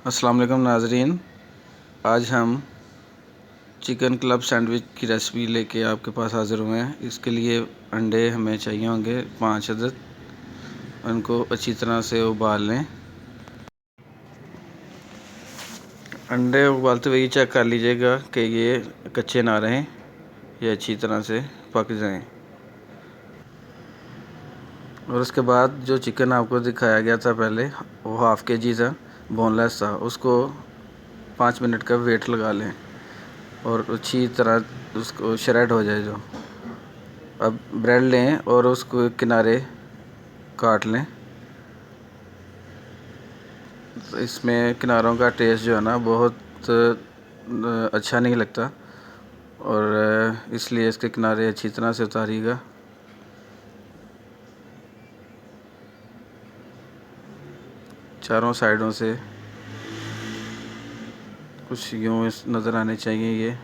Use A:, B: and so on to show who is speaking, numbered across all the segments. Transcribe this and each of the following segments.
A: अस्सलाम वालेकुम नाज़रीन, आज हम चिकन क्लब सैंडविच की रेसिपी लेके आपके पास हाज़िर हुए हैं। इसके लिए अंडे हमें चाहिए होंगे 5 अदद। उनको अच्छी तरह से उबाल लें। अंडे उबालते हुए ये चेक कर लीजिएगा कि ये कच्चे ना रहें, ये अच्छी तरह से पक जाएं। और उसके बाद जो चिकन आपको दिखाया गया था पहले, वो हाफ़ kg था, बोनलेस था, उसको 5 मिनट का वेट लगा लें और अच्छी तरह उसको श्रेड हो जाए। जो अब ब्रेड लें और उसको किनारे काट लें। इसमें किनारों का टेस्ट जो है ना बहुत अच्छा नहीं लगता, और इसलिए इसके किनारे अच्छी तरह से उतारिएगा। चारों साइडों से कुछ यूँ नज़र आने चाहिए ये।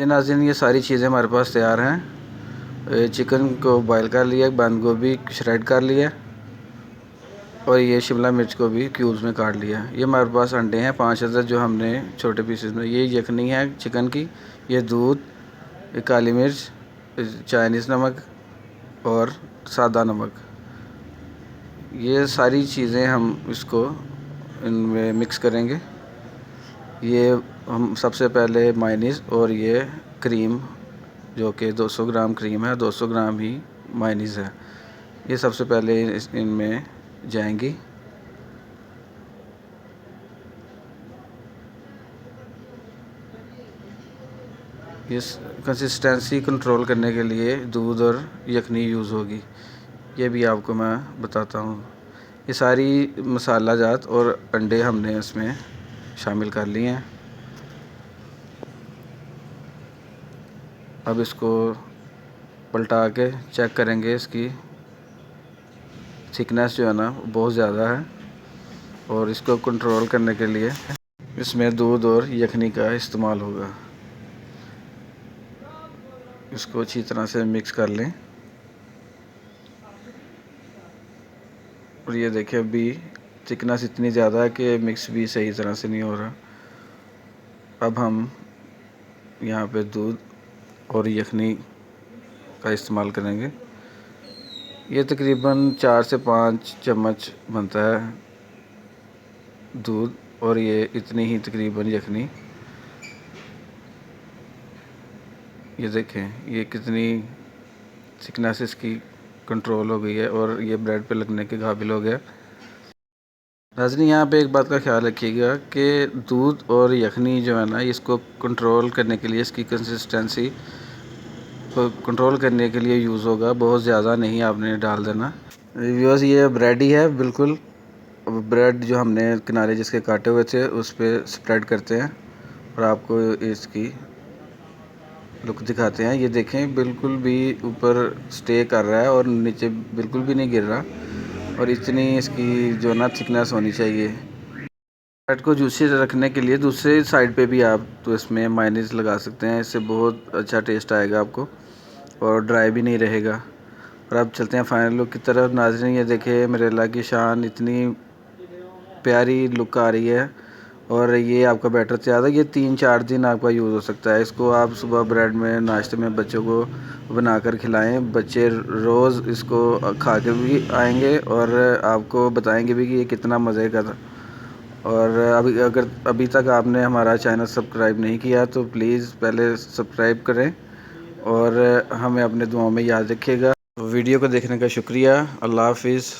A: नाज़रीन, ये सारी चीज़ें हमारे पास तैयार हैं। चिकन को बॉयल कर लिया, बंद गोभी श्रेड कर लिया और ये शिमला मिर्च को भी क्यूब्स में काट लिया। ये हमारे पास अंडे हैं 5 अदद जो हमने छोटे पीसेस में। ये यखनी है चिकन की, ये दूध, ये काली मिर्च, चाइनीज़ नमक और सादा नमक। ये सारी चीज़ें हम इसको इनमें मिक्स करेंगे। ये हम सबसे पहले मायोनीज़ और ये क्रीम, जो कि 200 ग्राम क्रीम है, 200 ग्राम ही मायोनीज़ है, ये सबसे पहले इनमें जाएंगी। इस कंसिस्टेंसी कंट्रोल करने के लिए दूध और यखनी यूज़ होगी, ये भी आपको मैं बताता हूँ। ये सारी मसाला जात और अंडे हमने इसमें शामिल कर लिए हैं। अब इसको पलटा के चेक करेंगे। इसकी थिकनेस जो है ना बहुत ज़्यादा है, और इसको कंट्रोल करने के लिए इसमें दूध और यखनी का इस्तेमाल होगा। इसको अच्छी तरह से मिक्स कर लें। और ये देखिए, अभी थिकनेस इतनी ज़्यादा है कि मिक्स भी सही तरह से नहीं हो रहा। अब हम यहाँ पे दूध और यखनी का इस्तेमाल करेंगे। ये तकरीबन 4 से 5 चम्मच बनता है दूध, और ये इतनी ही तकरीबन यखनी। ये देखें ये कितनी थिकनेस इसकी कंट्रोल हो गई है, और ये ब्रेड पे लगने के काबिल हो गया। नाज़रीन, यहाँ पे एक बात का ख्याल रखिएगा कि दूध और यखनी जो है ना, इसको कंट्रोल करने के लिए, इसकी कंसिस्टेंसी को कंट्रोल करने के लिए यूज़ होगा, बहुत ज़्यादा नहीं आपने डाल देना। व्यूअर्स, ये ब्रेड ही है बिल्कुल। ब्रेड जो हमने किनारे जिसके काटे हुए थे उस पर स्प्रेड करते हैं और आपको इसकी लुक दिखाते हैं। ये देखें, बिल्कुल भी ऊपर स्टे कर रहा है और नीचे बिल्कुल भी नहीं गिर रहा, और इतनी इसकी जो ना थिकनेस होनी चाहिए। ब्रेड को जूसी रखने के लिए दूसरे साइड पे भी आप तो इसमें मायोनीज़ लगा सकते हैं, इससे बहुत अच्छा टेस्ट आएगा आपको और ड्राई भी नहीं रहेगा। और अब चलते हैं फाइनल लुक की तरफ। नाज़रीन, ये देखिए मोज़रेला की शान, इतनी प्यारी लुक आ रही है, और ये आपका बैटर तैयार है। ये 3-4 दिन आपका यूज़ हो सकता है। इसको आप सुबह ब्रेड में नाश्ते में बच्चों को बनाकर खिलाएं। बच्चे रोज़ इसको खा के भी आएंगे और आपको बताएंगे भी कि ये कितना मज़े का था। और अगर अभी तक आपने हमारा चैनल सब्सक्राइब नहीं किया तो प्लीज़ पहले सब्सक्राइब करें और हमें अपने दुआओं में याद रखिएगा। वीडियो को देखने का शुक्रिया। अल्लाह हाफ़िज़।